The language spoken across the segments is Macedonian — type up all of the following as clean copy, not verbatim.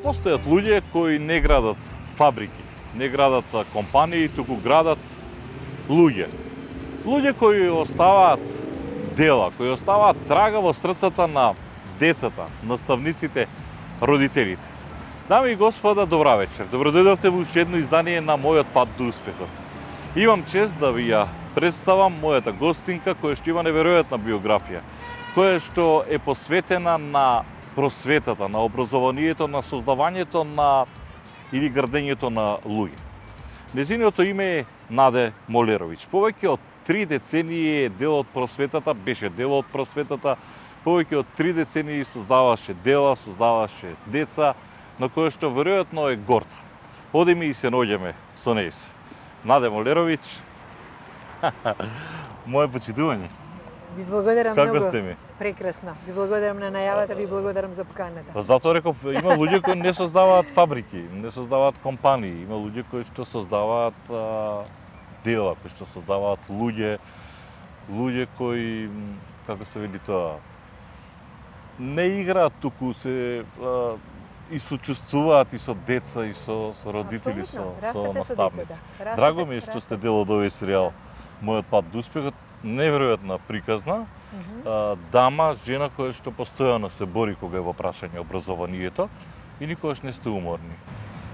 Постојат луѓе кои не градат фабрики, не градат компании, туку градат луѓе. Луѓе кои оставаат дела, кои оставаат трага во срцата на децата, наставниците, родителите. Дами и господа, добра вечер. Добродојдовте во уште едно издание на Мојот пат до успехот. Имам чест да ви ја представам мојата гостинка која што има неверојатна биографија, која што е посветена на просветата, на образованието, на создавањето на или градењето на луѓе. Незиното име е Наде Молеровиќ. Повеќе од 3 децении е дел од просветата, беше дел од просветата, повеќе од 3 децении создаваше дела, создаваше деца, на кое што веројатно е горда. Одиме и се наоѓаме со нејс. Наде Молеровиќ, моје почитување. Ви благодарам Како многу. сте ми? Прекрасно. Ви благодарам на најавата, ви благодарам за поканата. Па затоа реков, има луѓе кои не создаваат фабрики, не создаваат компании, има луѓе кои што создаваат дела, кои што создаваат луѓе кои, како се вели тоа, не играат, туку се и сочувствуваат и со деца, и со родители, со наставници. Драго ми е што сте дел од овој серијал Мојот пат до успехот, неверојатна приказна, дама, жена која што постојано се бори кога е во прашање образованието и никогаш не сте уморни.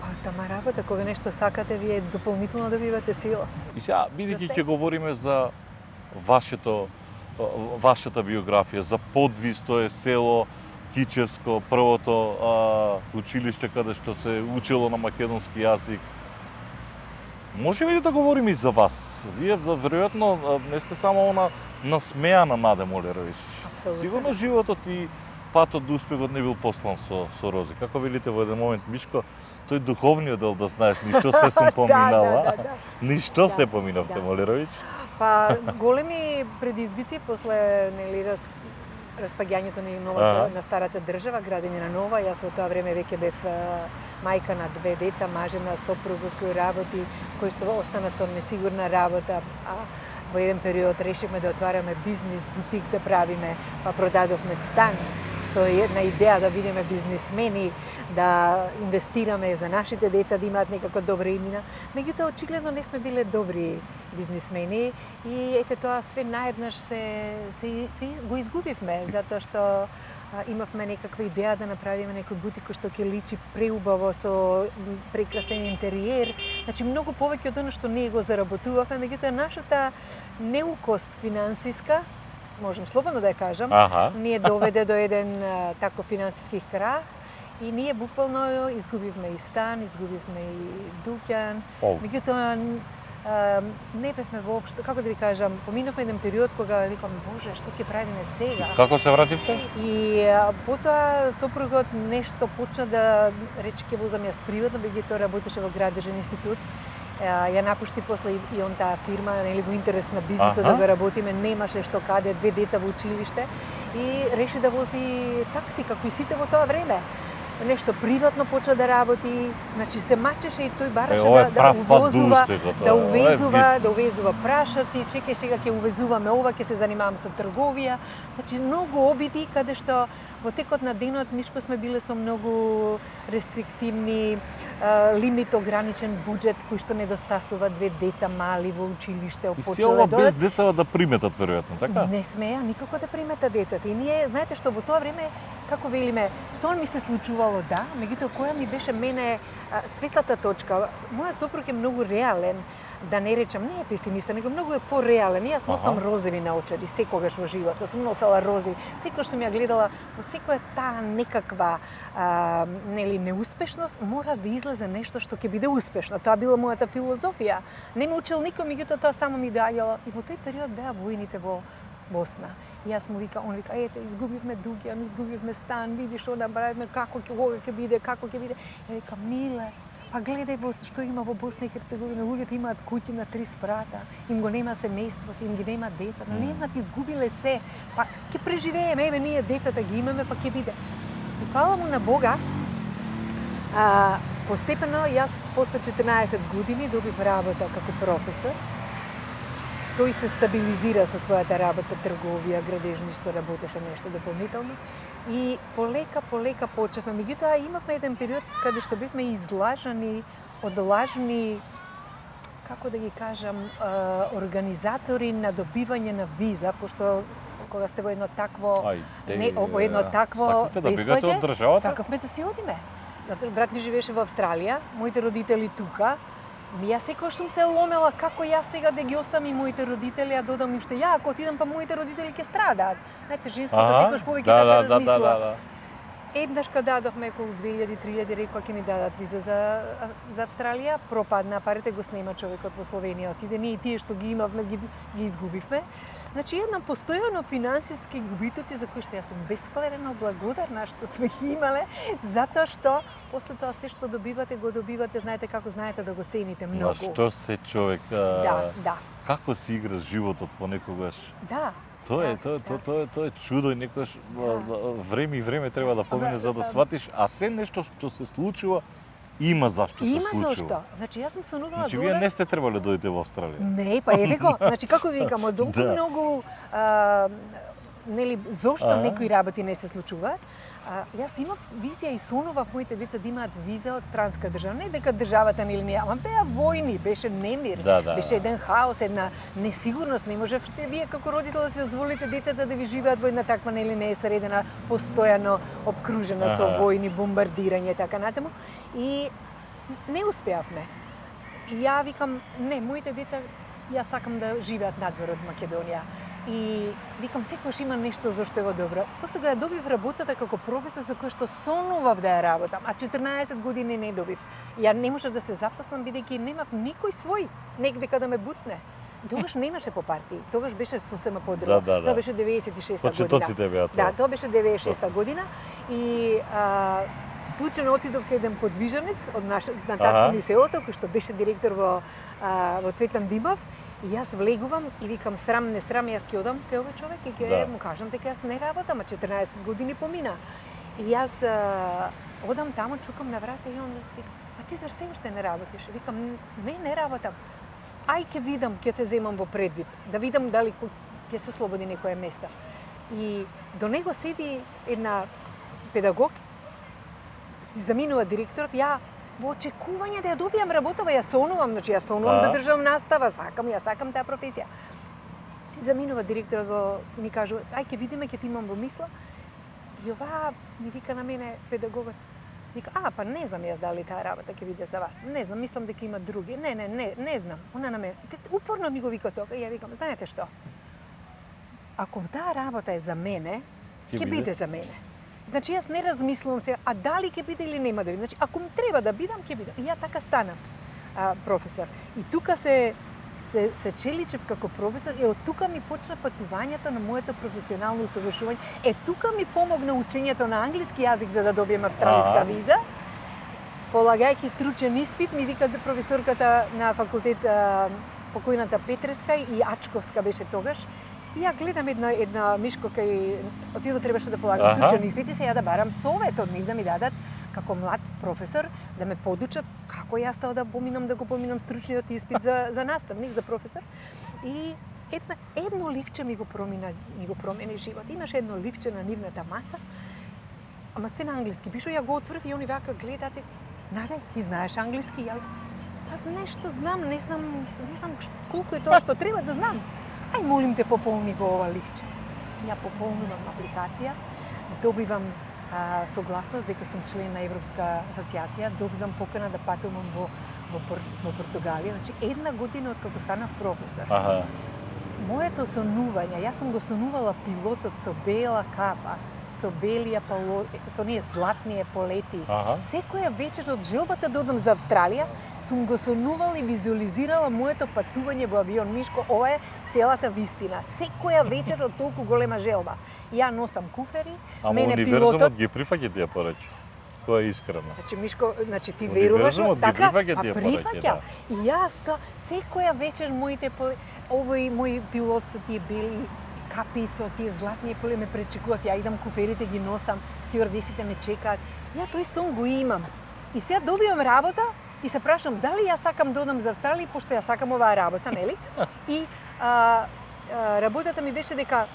Па, тама работа, кога нешто сакате, вие дополнително добивате сила. И сега, бидејќи ќе говориме за вашата биографија, за Подвис, тоа е село Кичевско, првото училиште каде што се учело на македонски јазик. Може ли да говориме и за вас? Вие веројатно не сте само она насмеана Наде Молеровиќ. Апсолутно. Сигурно животот и патот до успехот не бил послан со рози. Како велите во еден момент, Мишко, тој духовниот дел да знаеш, ништо се сум поминала. Ништо се поминавте, Молеровиќ. Па, големи предизвици после распаѓањето на новата, на старата држава, градење на нова. Јас во тоа време веќе бев мајка на 2 деца, мажена, сопруга кој работи, кој што остана со несигурна работа. Во еден период решивме да отвараме бизнис, бутик да правиме, па продадовме стан со една идеја да бидеме бизнисмени, да инвестираме за нашите деца да имаат некако добра имина. Меѓутоа, очигледно не сме биле добри бизнисмени и ете тоа све наеднаш се го изгубивме, затоа што имавме некаква идеја да направиме некој бутик што ќе личи преубаво со прекрасен интериер. Значи многу повеќе од она што ние го заработувавме, меѓутоа нашата неукост финансиска, можам слободно да ја кажам, ние доведе до еден таков финансиски крах и ние буквално изгубивме и стан, изгубивме и дуќан. Меѓутоа не бевме воопшто, како да ви кажам, поминавме еден период кога викам, Боже, што ќе правиме сега? Како се вративте? И потоа сопругот нешто почна да рече ќе возам јас приватно, меѓутоа работеше во Градежен институт. Ја напушти после и он таа фирма, нели, во интерес на бизнисот да го работиме, немаше што каде, 2 деца во училиште и реши да вози такси како и сите во тоа време. Нешто приватно почна да работи, значи се мачеше и тој бараше да увезува прашаци, чекај сега ќе увезуваме ова, ќе се занимавам со трговија. Значи многу обиди каде што во текот на денот Мишко сме биле со многу рестриктивни, лимит ограничен буџет кој што недостасува, 2 деца мали во училиште, И се ова без децата да приметат веројатно, така? Не смеа никако да приметат децата. И ние, знаете што, во тоа време, како велиме, тоа ми се случувало, да, меѓутоа која ми беше мене светлата точка. Мојот сопруг е многу реален, да не речам, не е песимиста, него многу е пореален. Јас носам розови наочари секогаш во животот, сум носела рози. Секогаш сум ја гледала во секоја таа некаква нели неуспешност, мора да излезе нешто што ќе биде успешно. Тоа била мојата филозофија. Не ме учил никој, меѓутоа тоа само ми доаѓало. И во тој период беа војните во Босна. И јас му вика, он вика, ете, изгубивме дуќан, изгубивме стан, видиш она правиме како ќе биде, како ќе биде. Ја вика, миле, па гледај што има во Босна и Херцеговина, луѓето имаат куќи на 3 спрата, им го нема семејството, им ги нема деца, но немаат, изгубиле се. Па ќе преживееме, еве ние децата ги имаме, па ќе биде. И фала му на Бога, постепено јас после 14 години добив работа како професор тој се стабилизира со својата работа, трговија, градежништво, работеше нешто дополнително. И полека почевме. Меѓутоа имавме еден период каде што бевме излажани од лажни, како да ги кажам, организатори на добивање на виза, пошто кога сте во едно такво сакавте да бегате од државата? Сакавме да си одиме. Брат ми живееше во Австралија, моите родители тука. Јас секогаш сум се ломела како јас сега да ги оставам и моите родители, а додам уште ја, ако отидам па моите родители ќе страдаат. Знаете, женското секогаш повеќе така размислува. Еднаш кога дадохме околу 2000-3000 рекоа ќе ни дадат виза за Австралија, пропадна, парите го снема човекот во Словенија, отиде, ние тие што ги имавме ги изгубивме. Значи една постојано финансиски губитоци за кои што јас сум бескверено благодарна што сме ги имале, затоа што после тоа се што добивате, го добивате, знаете како знаете да го цените многу. На што се човек, да. Како си играш животот понекогаш? Да. Тоа е чудо и некојаш време и време треба да помине за да сватиш, а се нешто што се случува има зашто се случува. Има зашто. Значи јас сум санувала Значи вие не сте требале да дојдете во Австралија. Не, па еве го. Значи како ви викам, од толку многу нели зошто некои работи не се случуваат. Јас имав визија и сонував моите деца да имаат виза од странска држава. Не дека државата нели не, ама беа војни, беше немир, беше еден хаос, една несигурност. Не можевте вие како родител да се дозволите децата да ви живеат во една таква нели не средена, постојано обкружена со војни, бомбардирање и така натаму. И не успеавме. И ја викам, не, моите деца, јас сакам да живеат надвор од Македонија. И викам, секогаш има нешто зашто е добро. После го ја добив работата како професор за која што сонував да ја работам, а 14 години не добив. Ја не можев да се запаслам бидејќи немав никој свој негде да ме бутне. Тогаш немаше по партии, тогаш беше сосема подруга. Тоа беше 96-та година. Почетоците беа тоа. Да, тоа беше 96-та година и случајно отидов кај еден подвиженец од на татко ни селото, кој што беше директор во Цветан Димов, и јас влегувам и викам срам, не срам, јас ќе одам кај овој човек и ќе му кажам дека јас не работам, а 14 години помина. И јас одам таму, чукам на врата и он вика, а ти зар се уште не работиш? Викам, не работам. Ај ќе видам, ќе те земам во предвид, да видам дали ќе се ослободи некое место. И до него седи една педагог, си заминува директорот, ја во очекување да ја добијам работава, ја сонувам, значи ја сонувам да држам настава, јас сакам таа професија. Си заминува директорот, ми кажува, ај ќе видиме, ќе ти имам во мисла. И ова ми вика на мене педагогот, вика, па не знам јас дали таа работа ќе биде за вас. Не знам, мислам дека има други. Не знам. Она на мене. Упорно ми го вика тоа. И ја викам, знаете што? Ако таа работа е за мене, ќе биде за мене. Значи јас не размислувам се, а дали ќе биде или нема да биде. Значи ако ми треба да бидам, ќе бидам. И ја така станав професор. И тука се челичев како професор и од тука ми почна патувањето на моето професионално усовршување. Тука ми помогна учењето на англиски јазик за да добием австралиска виза. Полагајќи стручен испит, ми вика професорката на факултет покојната Петреска и Ачковска беше тогаш. И ја гледам една Мишко кај отидов требаше да полагам стручен испит и се ја да барам совет од нив да ми дадат како млад професор да ме подучат како јас тоа да го поминам стручниот испит за наставник, за професор. И едно ливче ми го промени живот. Имаше едно ливче на нивната маса, ама све на англиски. Пишу, ја го отворив и они вака гледаат. Наде, ти знаеш англиски? Ја викам, нешто знам, не знам колку е тоа што треба да знам. Ај, молим те, пополни го ова ливче. Ја пополнувам апликација, добивам согласност дека сум член на Европска асоциација, добивам покана да патувам во Португалија. Значи, една година од како станав професор. Моето сонување, јас сум го сонувала пилотот со бела капа, со белија со ние златни еполети. Секоја вечер од желбата да одам за Австралија, сум го сонувала и визуализирала моето патување во авион. Мишко, ова е целата вистина. Секоја вечер од толку голема желба. Ја носам куфери, мене пилотот... Ама универзумот ги прифаќа тие порачи. Која е искрена. Значи, Мишко, ти веруваш, така, прифаќа. И јас секоја вечер моите мој пилот со тие бели капи со тие златни еполети ме пречекуваат, ја идам куферите ги носам, стюардесите ме чекаат. Ја тој сон го имам. И сега добивам работа и се прашам дали ја сакам да одам за Австралија, пошто ја сакам оваа работа, нели? И работата ми беше дека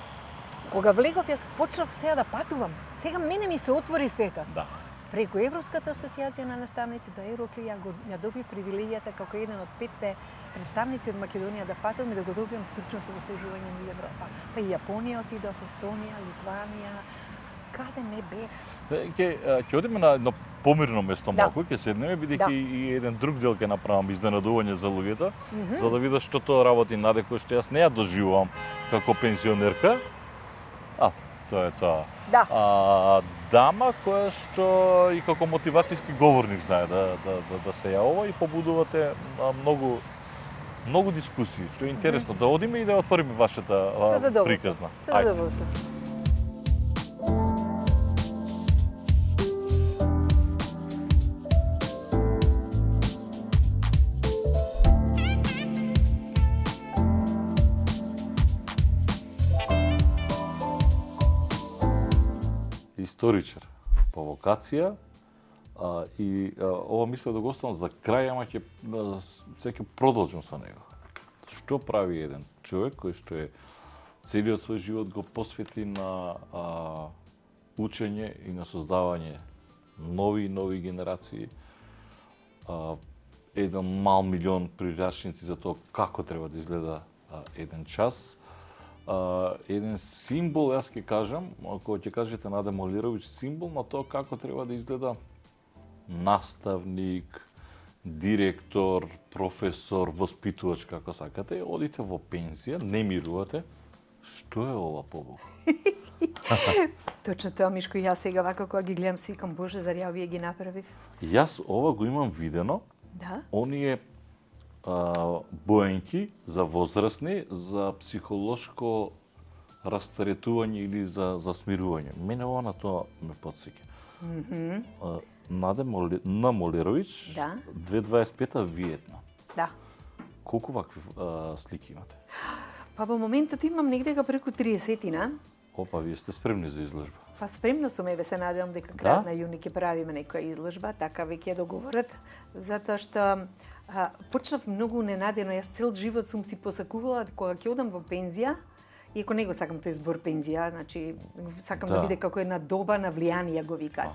кога влегов, јас почнав сега да патувам. Сега мене ми се отвори светот. Да. Преку Европската асоциација на наставници до Еврокли ја добив привилегијата како еден од 5 представници од Македонија да патувам и да го добиам стручното вослужување низ Европа. Па и Јапонија отидов, Естонија, Литванија, каде не бев. Ќе одиме на едно помирно место Да. малку, ќе седнеме, бидејќи Да. и еден друг дел ќе направам изненадување за луѓето, за да видат што тоа работи Наде, кој што јас не ја доживувам како пензионерка. Тоа е тоа. Да. Дама која што и како мотивацијски говорник знае да се јавува и побудувате многу дискусии, што е интересно. Да одиме и да отвориме вашата Со задоволство. приказна. Со задоволство. Историчар по вокација и ова мислев да го оставам за крај, ама ќе продолжам со него. Што прави еден човек кој што е целиот свој живот го посвети на учење и на создавање нови генерации, еден мал милион прирачници за тоа како треба да изгледа еден час, еден символ, јас ќе кажам, ако ќе кажете Наде Молировиќ, символ на тоа како треба да изгледа наставник, директор, професор, воспитувач, како сакате, одите во пензија, не мирувате. Што е ова побог? Точно тоа, Мишко, јас сега вака кога ги гледам си викам, Боже, зар ја вие ги направив? Јас ова го имам видено. Да. Оние боенки за возрастни, за психолошко растаретување или за смирување. Мене ова на тоа ме потсеќа. Наде Молировиќ, Да. 2025 Виетнам. Да. Колку вакви слики имате? Па во моментот имам негде преку 30-тина. Опа, вие сте спремни за изложба. Па спремно сум, еве се надевам дека крајот на јуни ќе правиме некоја изложба, така веќе договорат, затоа што почнав многу ненадено, јас цел живот сум си посакувала кога ќе одам во пензија, иако не го сакам тој збор пензија, значи сакам да биде како една доба на влијание го викаат.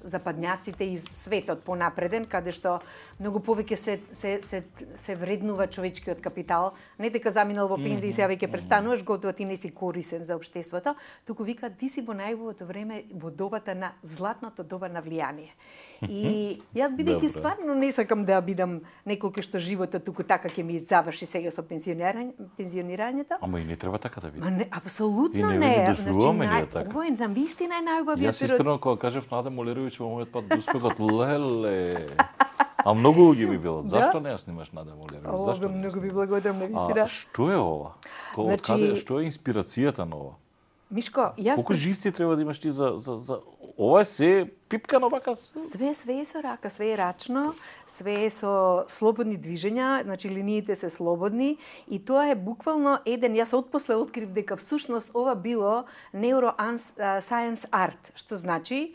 Западњаците и светот понапреден, каде што многу повеќе се вреднува човечкиот капитал, не дека заминал во пензија и сега веќе престануваш, готово ти не си корисен за општеството, туку викаат ти си во најубавото време во добата на златното доба на влијание. И јас бидејќи стварно не сакам да бидам некој кој што животот туку така ќе ми заврши сега со пензионирањето. Ама и не треба така да биде. Ма не, апсолутно И не не. го доживуваме ние така. Ова е навистина е најубавиот Јас искрено кога кажав Наде Молировиќ во мојот пат успехот, леле. А многу луѓе ми велат, зашто не ја снимаш Наде Молировиќ? Ова многу ви благодарам навистина. Што е ова? Што е инспирацијата на ова? Мишко, јас колку живци треба да имаш ти за ова е се пипкано вака? Све е со рака, све е рачно, све е со слободни движења, значи линиите се слободни и тоа е буквално еден, јас отпосле открив дека всушност ова било neuroscience art, што значи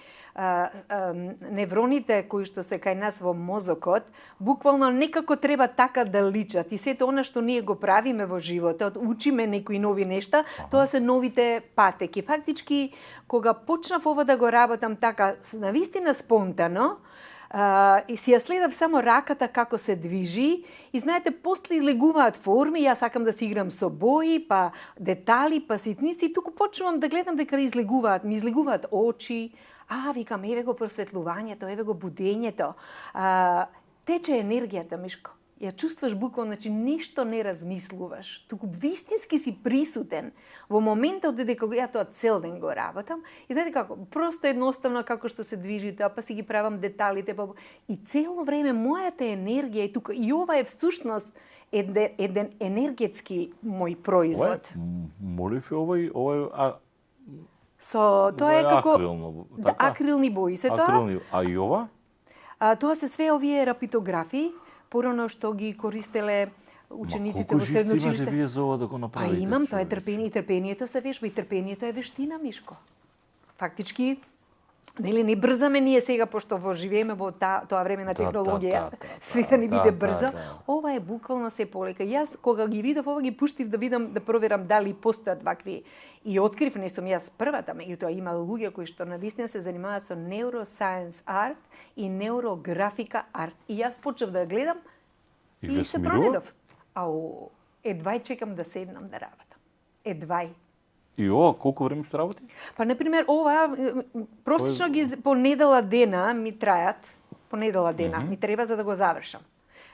невроните кои што се кај нас во мозокот, буквално некако треба така да личат. И сето она што ние го правиме во животот, учиме некои нови нешта, тоа се новите патеки. Фактички, кога почнав ова да го работам така, навистина спонтано, и си ја следав само раката како се движи и знаете, после излегуваат форми, јас сакам да си играм со бои, па детали, па ситници и туку почнувам да гледам дека ми излегуваат очи, викам, еве го просветлувањето, еве го будењето. Тече енергијата, Мишко. Ја чувствуваш буквално, значи ништо не размислуваш, туку вистински си присутен во моментот додека ја тоа цел ден го работам и знаете како, просто едноставно како што се движи тоа, па си ги правам деталите, и цело време мојата енергија е тука и ова е всушност еден енергетски мој производ. Молив овој тоа е како така? акрилни бои се тоа. Акрилни, а и ова? Тоа се све овие рапитографии, порано што ги користеле учениците во средно училиште. Колку живци имате вие за ова да го направите? Па имам, тоа е трпение и трпението се вежба и трпението е вештина, Мишко. Фактички, Нели не брзаме ние сега, пошто живееме во тоа време на технологија, света не биде брзо. Ова е буквално се полека. Јас кога ги видов ова ги пуштив да видам, да проверам дали постојат вакви и открив, не сум јас првата, меѓутоа има луѓе кои што навистина се занимаваат со neuroscience art и неурографика арт. И јас почнав да гледам и се пронедов. Ау, едвај чекам да седнам да работам. Едвај. И ова колку време што работи? Па например ова просечно ги по недела дена ми трајат, по недела дена ми треба за да го завршам.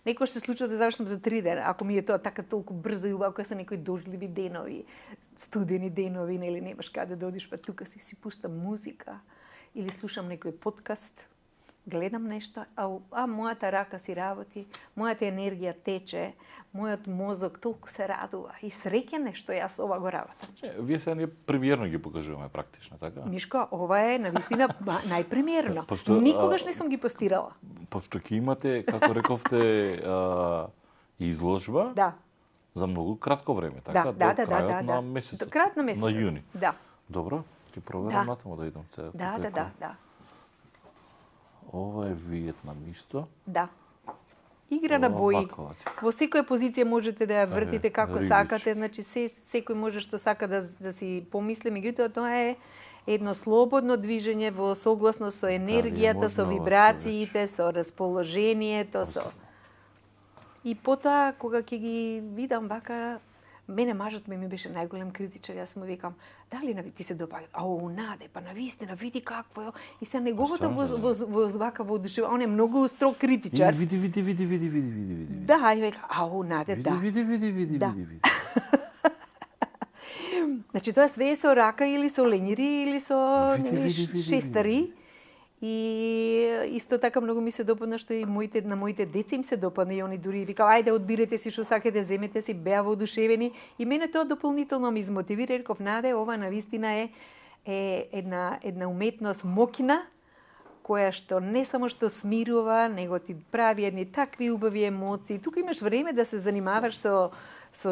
Некој се случува да завршам за 3 дена, ако ми е тоа така толку брзо и убаво, кога се некои дождливи денови, студени денови, нели немаш каде да одиш, па тука си пуштам музика или слушам некој подкаст, гледам нешто, а мојата рака си работи, мојата енергија тече, мојот мозок толку се радува и среќен е што јас ова го работам. Вие сега ние премиерно ги покажуваме практично, така? Мишко, ова е навистина најпремиерно. Никогаш не сум ги постирала. Пошто ќе имате, како рековте, изложба за многу кратко време, така? До крајот на месецот. До крајот на месецот. На јуни. Да. Добро, ќе проверам натаму да идам сега. Да. Ова е Виетнам исто. Да. Игра на бои. Во секоја позиција можете да ја вртите како сакате, значи секој може што сака да си помисли, меѓутоа тоа е едно слободно движење во согласност со енергијата, со вибрациите, со расположението, со... И потоа, кога ќе ги видам вака, мене мажот ми беше најголем критичар, јас му викам, дали ти се допаѓа? Ау, Наде, па навистина, види какво е. И се неговото во вака воодушевување, он е многу строг критичар. Види. Да, и века, ау, Наде, да. Види. Значи тоа све е со рака или со ленјири или со шестари. И исто така многу ми се допадна што и на моите деца им се допадна и они дури викаа ајде одбирете си што сакате, земете си, беа воодушевени и мене тоа дополнително ме измотивира, реков Наде, ова навистина е една уметност мокина која што не само што смирува, него ти прави едни такви убави емоции. Тука имаш време да се занимаваш со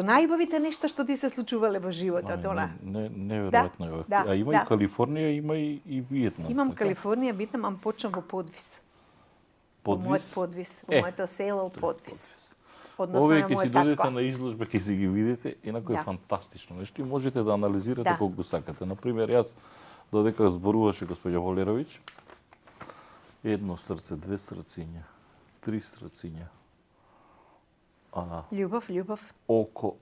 најубавите нешта што ти се случувале во животот, она. Неверојатно е. А има и Калифорнија, има и Виетнам. Имам Калифорнија, Виетнам, ам почнам во Подвис. Подвис? Во мојот Подвис, во моето село Подвис. Овие ќе си додете на изложба, ќе си ги видите, инаку е фантастично нешто и можете да анализирате колку сакате. Например, јас додека зборуваше господја Волеровиќ, едно срце, две срциња, три срциња. Љубов. Око.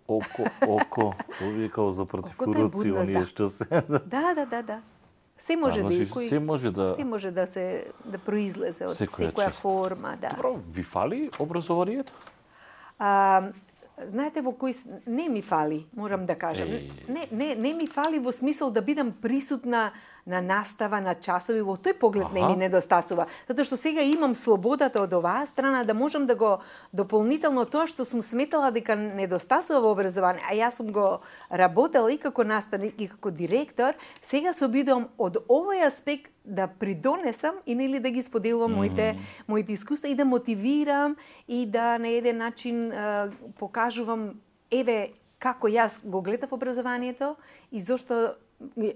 Овие као за противуруци, оние што се... Да. Се може да се може да произлезе од секоја форма, да. Добро, ви фали образованието? Знаете во кој не ми фали, морам да кажам. Не ми фали во смисол да бидам присутна на настава, на часови, во тој поглед не ми недостасува. Затоа што сега имам слободата од оваа страна да можам да го дополнително тоа што сум сметала дека недостасува во образование, а јас сум го работела и како наставник и како директор, сега се обидувам од овој аспект да придонесам и нели да ги споделувам моите искуства и да мотивирам и да на еден начин покажувам еве како јас го гледав образованието и зошто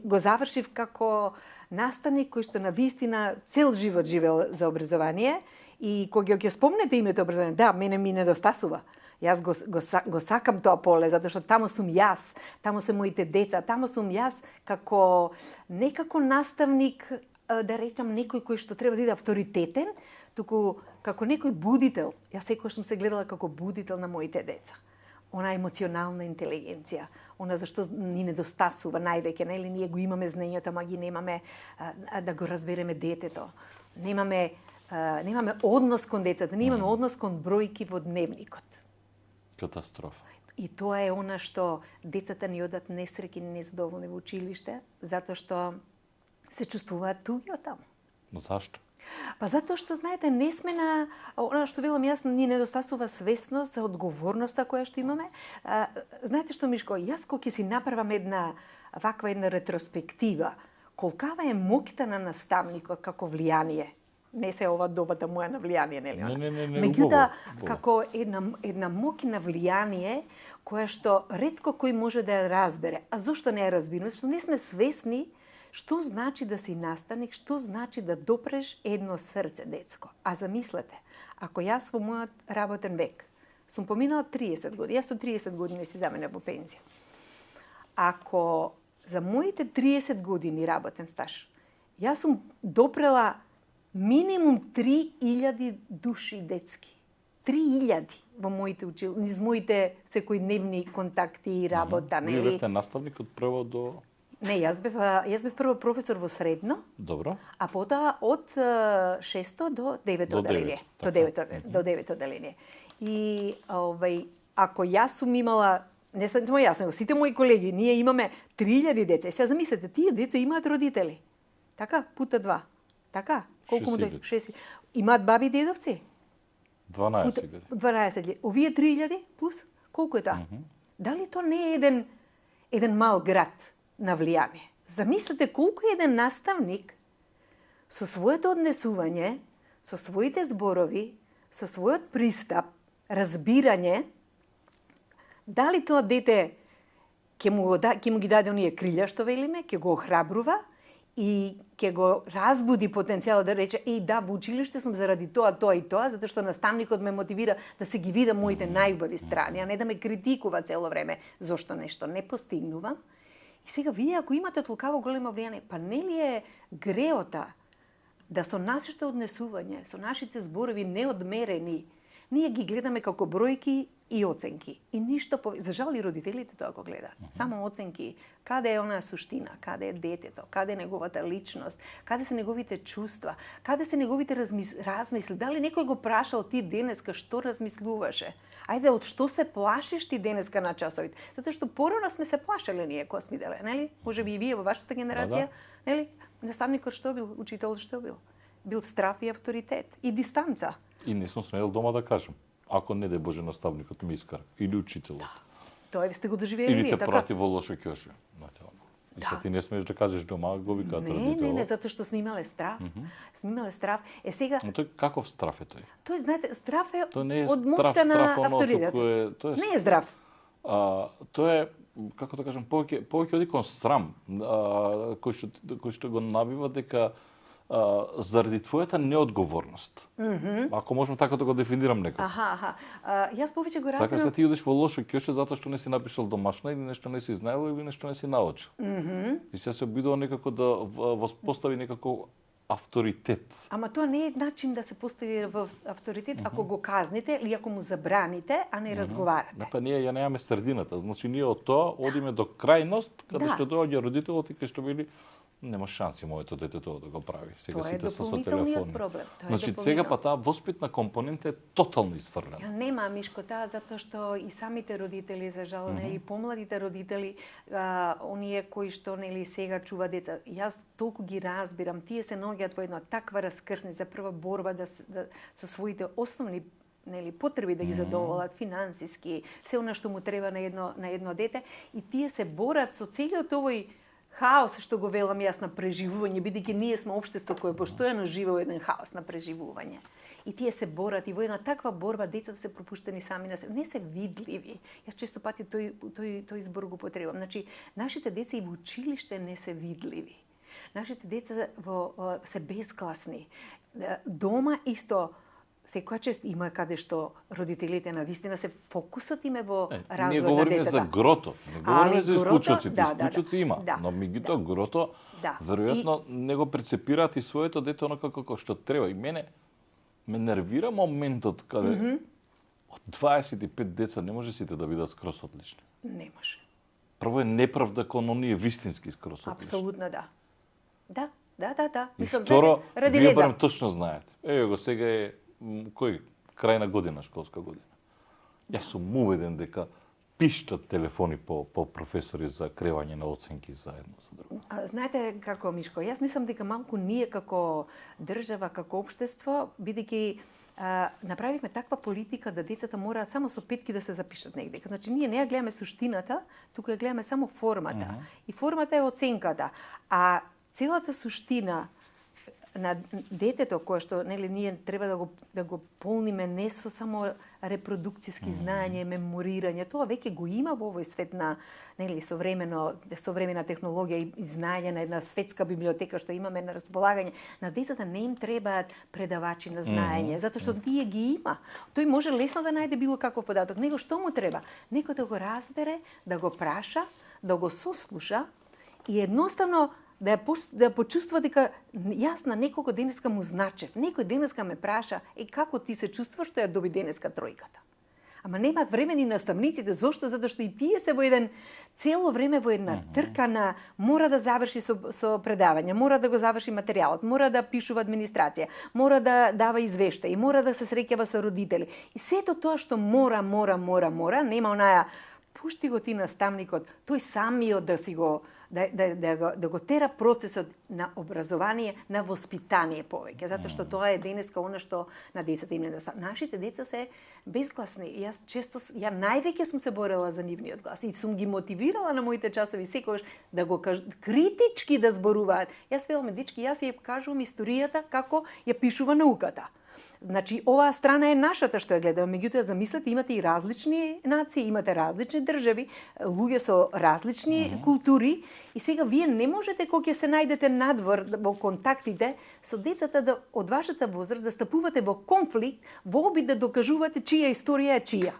го завршив како наставник кој што навистина цел живот живеел за образование и кога ќе спомнете името образование, да, мене ми недостасува. Јас го сакам тоа поле, затоа што таму сум јас, таму се моите деца, таму сум јас како не како наставник, да речам некој кој што треба да биде авторитетен, туку како некој будител. Јас секогаш сум се гледала како будител на моите деца. Она емоционална интелигенција, она зашто ни недостасува највеќе, нели ние го имаме знаењето, ама ги немаме да го разбереме детето. Немаме однос кон децата, немаме однос кон бројки во дневникот. Катастрофа. И тоа е она што децата ни одат несреќни, незадоволни во училиште, затоа што се чувствуваат туѓи од таму. Зашто? Па затоа што, знаете, не сме на... Она што велам јас, ни недостасува свесност за одговорноста која што имаме. Знаете што, Мишко, јас кога ќе си направам една ретроспектива, колкава е моќта на наставникот како влијание. Не се ова добата моја на влијание, нели? Не, меѓутоа, како една моќ на влијание, која што ретко кој може да ја разбере. А зошто не ја разбираме? Што не сме свесни Што значи да си наставник, што значи да допреш едно срце детско? А замислете, ако јас во мојот работен век сум поминала 30 години, јас со 30 години си замене во пензија. Ако за моите 30 години работен стаж, јас сум допрела минимум 3000 души детски. 3000 во моите низ моите секојдневни контакти и работа, Вие бевте наставник од прво до... Не, јас бев прво професор во средно. Добро. А потоа од 6 до 9 оделение. До 9 оделение. И ако јас сум имала, не само јас, него сите мои колеги, ние имаме 3000 деца. И сега замислете, тие деца имаат родители. Така, пута 2. Така, колку му да 6. Имаат баби и дедовци? 12. Овие 3000 плюс колку е тоа? Дали тоа не е еден мал град на влијание? Замислете колку е еден наставник со своето однесување, со своите зборови, со својот пристап, разбирање, дали тоа дете ќе му ги даде оние крилја што велиме, ќе го охрабрува и ќе го разбуди потенцијалот да рече да, во училиште сум заради тоа и тоа, затоа што наставникот ме мотивира да се ги видам моите најубави страни, а не да ме критикува цело време зошто нешто не постигнувам. И сега вие ако имате толкаво големо влијание, па нели е греота да со нашите однесување, со нашите зборови неодмерени, ние ги гледаме како бројки и оценки. И ништо за жал и родителите тоа го гледаат. Само оценки. Каде е онаа суштина, каде е детето, каде е неговата личност, каде се неговите чувства, каде се неговите размисли. Дали некој го прашал ти денеска што размислуваше? Ајде, од што се плашиш ти денеска на часовите? Затоа што порано сме се плашеле ние кога сме деле, нели? Може би и вие во вашата генерација, нели? Наставникот што бил, учителот што бил? Бил страф и авторитет и дистанца. И не сум смел дома да кажам. Ако не дај Боже наставникот ми искара или учителот. Тоа сте го доживеели или вие, те така? прати во лошо ќоше. И сега ти не смееш да кажеш дома, го викаат родителот. Не, затоа што сме имале страф. Сме имале страф. Сега... Но тој каков страф е тој? Тој, знаете, страф е од моќта на авторитет. Не е здрав. Тоа е, како да кажам, повеќе оди кон срам, кој што го набива дека заради твојата неодговорност. Ако можам така да го дефинирам некако. Јас повеќе го Така разумам. се ти одиш во лошо ќоше затоа што не си напишал домашна или нешто не си знаел или нешто не си научил. И се обидува некако да воспостави некако авторитет. Ама тоа не е начин да се постави во авторитет ако го казните или ако му забраните, а не разговарате. Па ние ја немаме средината. Значи ние од тоа одиме до крајност, каде што доаѓа родителот и кај што вели нема шанси моето дете тоа да го прави. Сега Тоа е сите се со дополнителниот телефони. проблем. Значи сега па таа воспитна компонента е тотално изфрлена. Нема, Мишко, таа затоа што и самите родители, за жал, нели, помладите родители, оние кои што нели сега чува деца, јас толку ги разбирам, тие се наоѓаат во една таква раскрсница, прва борба со своите основни потреби да ги задоволат финансиски, се она што му треба на едно дете, и тие се борат со целиот овој хаос што го велам јас на преживување, бидејќи ние сме општество кое постојано живее во еден хаос на преживување. И тие се борат и во една таква борба децата се пропуштени сами на себе, не се видливи. Јас често пати тој збор го потребам. Значи, нашите деца и во училиште не се видливи. Нашите деца се безкласни. Дома исто секоја чест има каде што родителите на вистина се фокусот им е во развој на детето. Ние говориме за грото, не говориме за исклучоците. Исклучоци има, да. но меѓутоа грото веројатно не го прецепираат и своето дете онака како што треба. И мене ме нервира моментот каде од 25 деца не може сите да бидат скроз одлични. Не може. Прво е неправда кон оние вистински скроз одлични. Апсолутно да. Да. И Мислам, второ, ради вие реда. барем точно знаете. Еве го сега е кој крајна година, школска година. Јас сум уведен дека пиштат телефони по професори за кревање на оценки заедно со друго. Знаете како, Мишко, јас мислам дека малку ние како држава, како општество, бидејќи направивме таква политика да децата мораат само со петки да се запишат негде. Значи ние не ја гледаме суштината, туку ја гледаме само формата. И формата е оценката. А целата суштина на детето кое што нели ние треба да го полниме не со само репродукциски знаење, меморирање, тоа веќе го има во овој свет на нели современа технологија и знаење на една светска библиотека што имаме на располагање. На децата не им требаат предавачи на знаење, затоа што тие ги има. Тој може лесно да најде било каков податок. Него што му треба? Некој да го разбере, да го праша, да го сослуша и едноставно да почувствува дека јас на некого денеска му значев. Некој денеска ме праша, како ти се чувствуваш што ја доби денеска тројката? Ама немаат време ни наставниците. Зошто? Затоа што и тие се во еден цело време во една трка на мора да заврши со предавање, мора да го заврши материјалот, мора да пишува администрација, мора да дава извештаи, мора да се среќава со родители. И сето тоа што мора, нема онаја пушти го ти наставникот, тој самиот да си го да го тера процесот на образование, на воспитание повеќе, затоа што тоа е денеска она што на децата им недостава. Нашите деца се безгласни. Ја највеќе сум се борела за нивниот глас и сум ги мотивирала на моите часови секогаш да го критички да зборуваат. Јас велам дечки, јас ја кажувам историјата како ја пишува науката. Значи, оваа страна е нашата што ја гледаме, меѓутоа замислете, имате и различни нации, имате различни држави, луѓе со различни култури и сега вие не можете кога ќе се најдете надвор во контактите со децата од вашата возраст да стапувате во конфликт, во обид да докажувате чија историја е чија.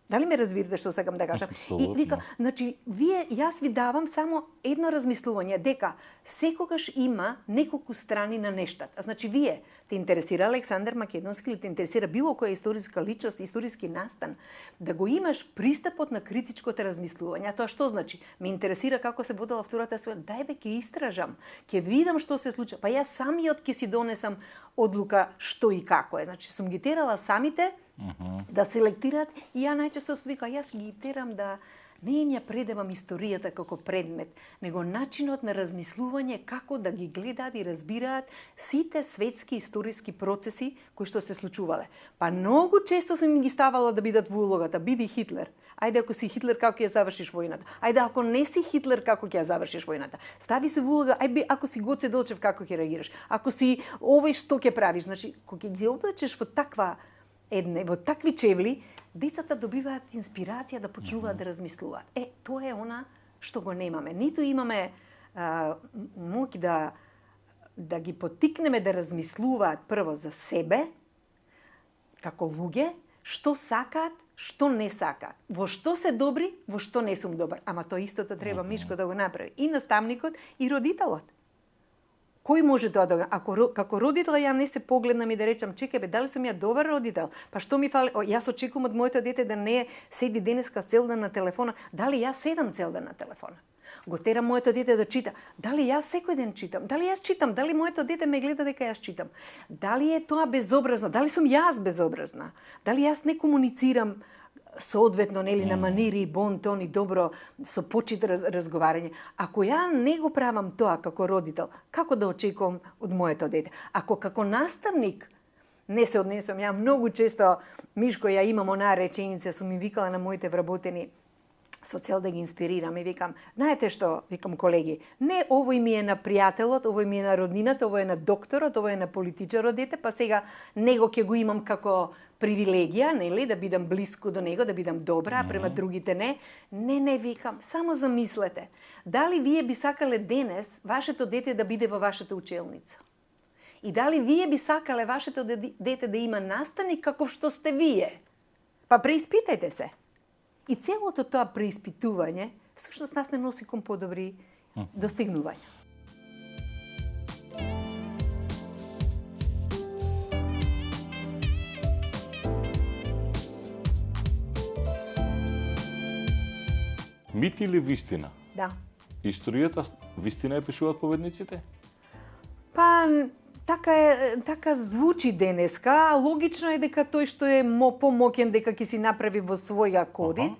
Дали ме разбирате што сакам да кажам? И вика, значи, јас ви давам само едно размислување, дека секогаш има неколку страни на нештата. Значи, вие те интересира Александар Македонски или те интересира било која историска личност, историски настан, да го имаш пристапот на критичкото размислување. А тоа што значи? Ме интересира како се водела Втората светска. Дај бе, ќе истражам, ќе видам што се случи. Па јас самиот ќе си донесам одлука што и како е. Значи, сум ги терала самите да селектираат и ја најчесто сум вика, јас ги терам да не им ја предавам историјата како предмет, него начинот на размислување како да ги гледаат и разбираат сите светски историски процеси кои што се случувале. Па многу често сум им ги ставала да бидат во улогата, биди Хитлер. Ајде ако си Хитлер како ќе ја завршиш војната? Ајде ако не си Хитлер како ќе ја завршиш војната? Стави се во улога, ајде ако си Гоце Делчев како ќе реагираш? Ако си овој што ќе правиш? Значи, кога ќе ги облечеш во во такви чевли, децата добиваат инспирација да почнуваат да размислуваат. Тоа е она што го немаме. Ниту имаме моќ да ги поттикнеме да размислуваат прво за себе, како луѓе, што сакаат, што не сакаат. Во што се добри, во што не сум добар. Ама тоа истото треба Мишко да го направи. И наставникот, и родителот. Кој може тоа да... Ако како родител ја не се погледнам и да речам, чекај бе, дали сум ја добар родител? Па што ми фали? Јас очекувам од моето дете да не седи денеска цел ден на телефона. Дали јас седам цел ден на телефона? Го терам моето дете да чита. Дали јас секој ден читам? Дали јас читам? Дали моето дете ме гледа дека јас читам? Дали е тоа безобразно? Дали сум јас безобразна? Дали јас не комуницирам соодветно, нели, на манири и бон тон и добро со почит разговарање. Ако ја не го правам тоа како родител, како да очекувам од моето дете? Ако како наставник не се однесам, ја многу често, Мишко, ја имам онаа реченица, сум ми викала на моите вработени со цел да ги инспирирам и викам, знаете што, викам колеги, не овој ми е на пријателот, овој ми е на роднината, овој е на докторот, овој е на политичарот дете, па сега него ќе го имам како привилегија, нели, да бидам блиску до него, да бидам добра, а према другите не. Не, викам, само замислете. Дали вие би сакале денес вашето дете да биде во вашата учелница? И дали вие би сакале вашето дете да има наставник каков што сте вие? Па преиспитајте се. И целото тоа преиспитување всушност нас не носи кон подобри достигнувања. Мит или вистина? Да. Историјата вистина ја пишуваат поведниците? Па така звучи денеска, а логично е дека тој што е помоќен дека ќе си направи во своја корист,